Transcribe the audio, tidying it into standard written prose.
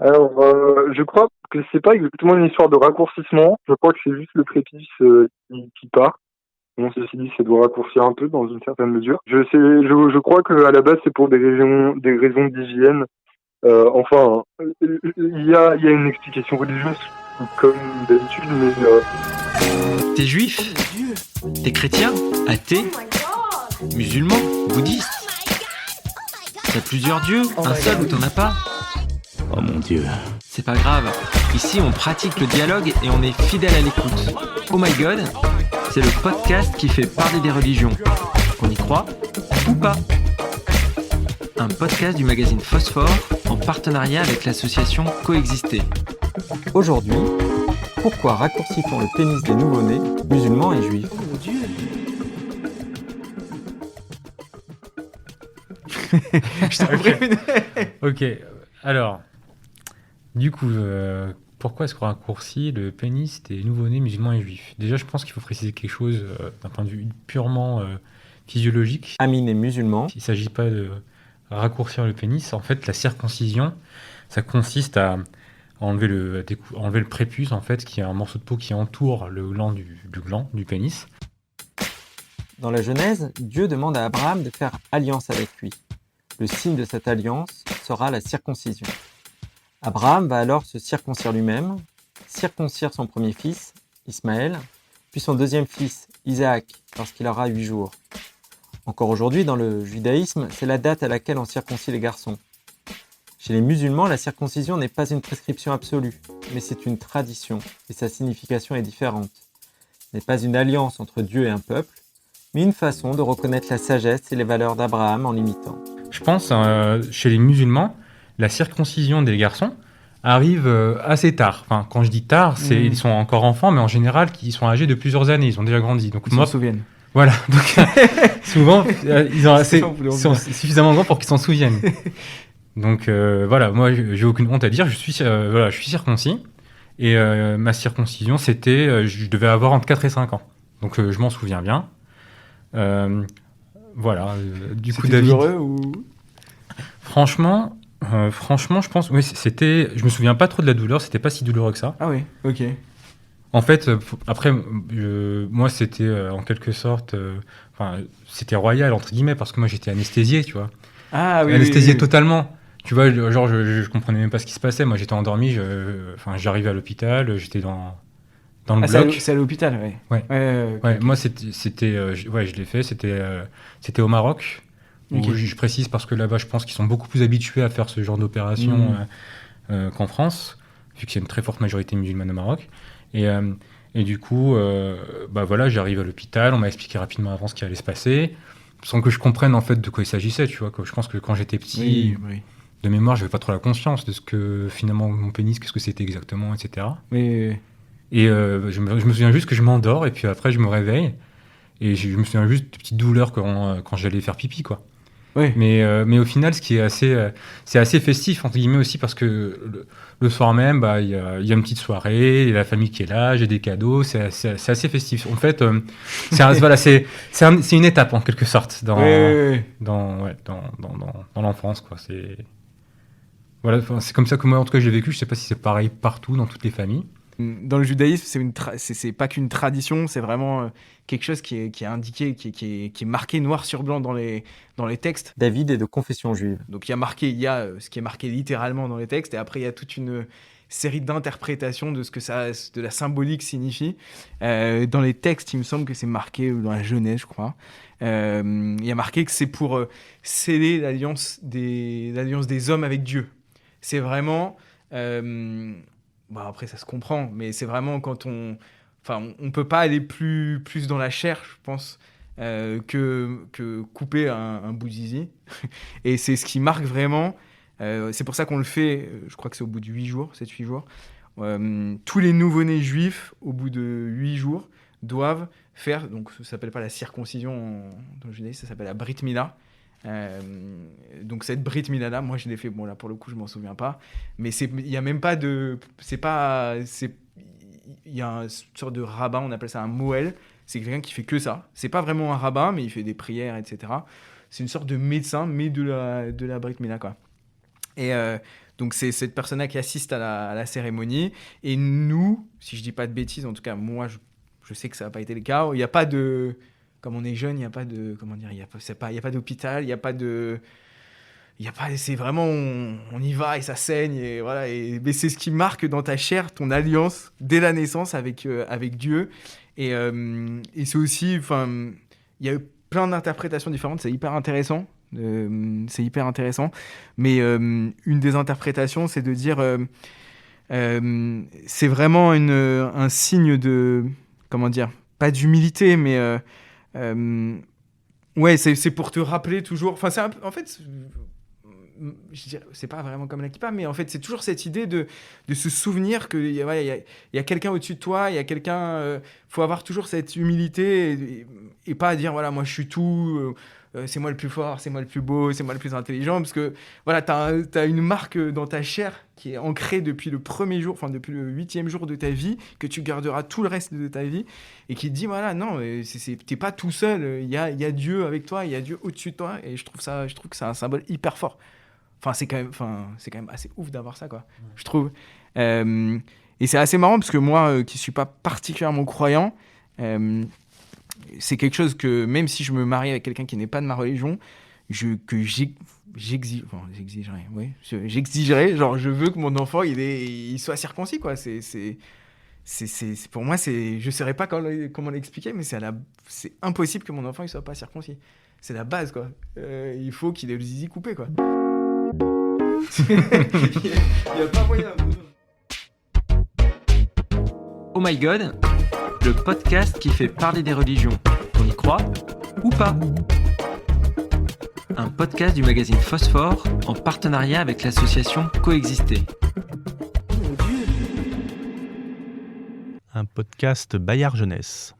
Alors, je crois que c'est pas exactement une histoire de raccourcissement. Je crois que c'est juste le prépuce qui part. Bon, ceci dit, ça doit raccourcir un peu dans une certaine mesure. Je crois que à la base, c'est pour des raisons d'hygiène. Enfin, il y a une explication religieuse comme d'habitude, mais T'es juif? T'es chrétien? Athée? Musulman? Bouddhiste? T'as plusieurs dieux? Un seul ou t'en as pas? Oh mon Dieu. C'est pas grave. Ici, on pratique le dialogue et on est fidèle à l'écoute. Oh my god, c'est le podcast qui fait parler des religions. On y croit ou pas? Un podcast du magazine Phosphore en partenariat avec l'association Coexister. Aujourd'hui, pourquoi raccourcit-on le pénis des nouveau-nés, musulmans et juifs? Oh mon Dieu. Je t'en prévenais. Ok, alors, du coup, pourquoi est-ce qu'on raccourcit le pénis des nouveau-nés musulmans et juifs? Déjà, je pense qu'il faut préciser quelque chose d'un point de vue purement physiologique. Amine est musulman. Il ne s'agit pas de raccourcir le pénis. En fait, la circoncision, ça consiste à enlever le prépuce, en fait, qui est un morceau de peau qui entoure le gland du pénis. Dans la Genèse, Dieu demande à Abraham de faire alliance avec lui. Le signe de cette alliance sera la circoncision. Abraham va alors se circoncire lui-même, circoncire son premier fils, Ismaël, puis son deuxième fils, Isaac, lorsqu'il aura 8 jours. Encore aujourd'hui, dans le judaïsme, c'est la date à laquelle on circoncie les garçons. Chez les musulmans, la circoncision n'est pas une prescription absolue, mais c'est une tradition, et sa signification est différente. Ce n'est pas une alliance entre Dieu et un peuple, mais une façon de reconnaître la sagesse et les valeurs d'Abraham en l'imitant. Je pense, chez les musulmans, la circoncision des garçons arrive assez tard. Enfin, quand je dis tard, c'est ils sont encore enfants, mais en général, ils sont âgés de plusieurs années, ils ont déjà grandi. Donc Ils s'en souviennent. voilà. Donc souvent, ils voulait en sont dire. suffisamment grands pour qu'ils s'en souviennent. Donc voilà, moi, j'ai aucune honte à dire. Je suis circoncis. Et ma circoncision, c'était, je devais avoir entre 4 et 5 ans. Donc je m'en souviens bien. Voilà. Du coup, C'était David. douloureux ou... Franchement, je pense, oui, c'était. Je me souviens pas trop de la douleur. C'était pas si douloureux que ça. Ah oui, ok. En fait, après, moi, c'était en quelque sorte, enfin, c'était royal entre guillemets parce que moi, j'étais anesthésié, tu vois, Ah oui, anesthésié oui, oui. totalement. Tu vois, genre, je comprenais même pas ce qui se passait. Moi, j'étais endormi. Enfin, j'arrivais à l'hôpital. J'étais dans le Ah, bloc. c'est à l'hôpital, ouais. Ouais. Ok, Ouais, ok. moi, ouais, je l'ai fait. C'était au Maroc. Où Ok. je précise parce que là-bas, je pense qu'ils sont beaucoup plus habitués à faire ce genre d'opération qu'en France, vu qu'il y a une très forte majorité musulmane au Maroc. Et du coup, bah voilà, j'arrive à l'hôpital. On m'a expliqué rapidement avant ce qui allait se passer, sans que je comprenne en fait de quoi il s'agissait. Tu vois, je pense que quand j'étais petit, Oui. de mémoire, j'avais pas trop la conscience de ce que finalement mon pénis, qu'est-ce que c'était exactement, etc. Oui. Et je me souviens juste que je m'endors et puis après je me réveille et je me souviens juste de petites douleurs quand j'allais faire pipi, quoi. Oui. Mais au final, ce qui est c'est assez festif entre guillemets aussi parce que le soir même, bah il y a une petite soirée, il y a la famille qui est là, j'ai des cadeaux, c'est assez festif. En fait, voilà, c'est une étape en quelque sorte Oui. dans l'enfance, quoi. Voilà, enfin, c'est comme ça que moi en tout cas j'ai vécu. Je sais pas si c'est pareil partout dans toutes les familles. Dans le judaïsme, c'est pas qu'une tradition, c'est vraiment quelque chose qui est indiqué, qui est marqué noir sur blanc dans les textes. David est de confession juive. Donc il y a ce qui est marqué littéralement dans les textes, et après il y a toute une série d'interprétations de ce que de la symbolique signifie. Dans les textes, il me semble que c'est marqué dans la Genèse, je crois. Il y a marqué que c'est pour sceller l'alliance des hommes avec Dieu. C'est vraiment... bon, après, ça se comprend, mais c'est vraiment quand on peut pas aller plus dans la chair, je pense, que couper un bout de zizi. Et c'est ce qui marque vraiment. C'est pour ça qu'on le fait, je crois que c'est au bout de 8 jours, 7-8 jours. Tous les nouveau-nés juifs, au bout de 8 jours, doivent faire, donc ça s'appelle pas la circoncision dans le judaïsme, ça s'appelle la brit mila. Donc cette brit mila là, moi je l'ai fait, bon là pour le coup je m'en souviens pas, mais il y a même pas de, il y a une sorte de rabbin, on appelle ça un moël, c'est quelqu'un qui fait que ça, c'est pas vraiment un rabbin mais il fait des prières, etc. C'est une sorte de médecin mais de la brit mila, quoi. Et Donc c'est cette personne-là qui assiste à la cérémonie. Et nous, si je dis pas de bêtises, en tout cas moi je sais que ça n'a pas été le cas. Il n'y a pas de, comme on est jeune, il n'y a pas de, comment dire, il y a pas d'hôpital, il n'y a pas de, c'est vraiment on y va et ça saigne et voilà. Mais c'est ce qui marque dans ta chair ton alliance dès la naissance avec Dieu. Et c'est aussi, enfin, il y a eu plein d'interprétations différentes. C'est hyper intéressant. Mais une des interprétations, c'est de dire c'est vraiment un signe de, comment dire, pas d'humilité, mais ouais, c'est pour te rappeler toujours. Enfin, en fait, je dirais, c'est pas vraiment comme la kippa, mais en fait, c'est toujours cette idée de se souvenir qu'il y a quelqu'un au-dessus de toi, il y a quelqu'un. Faut avoir toujours cette humilité et pas dire voilà, moi je suis tout. C'est moi le plus fort, c'est moi le plus beau, c'est moi le plus intelligent, parce que voilà, t'as une marque dans ta chair qui est ancrée depuis le premier jour, enfin depuis le 8e jour de ta vie, que tu garderas tout le reste de ta vie, et qui te dit voilà, non, t'es pas tout seul, il y a Dieu avec toi, il y a Dieu au-dessus de toi, et je trouve que c'est un symbole hyper fort. Enfin, c'est quand même assez ouf d'avoir ça, quoi, je trouve. Et c'est assez marrant, parce que moi, qui suis pas particulièrement croyant, c'est quelque chose que, même si je me marie avec quelqu'un qui n'est pas de ma religion, j'exigerais, genre, je veux que mon enfant, il soit circoncis, quoi. Pour moi, je saurais pas comment l'expliquer, mais c'est impossible que mon enfant, il soit pas circoncis. C'est la base, quoi. Il faut qu'il ait le zizi coupé, quoi. Il y a pas moyen. Oh my God, le podcast qui fait parler des religions. On y croit ou pas? Un podcast du magazine Phosphore en partenariat avec l'association Coexister. Un podcast Bayard Jeunesse.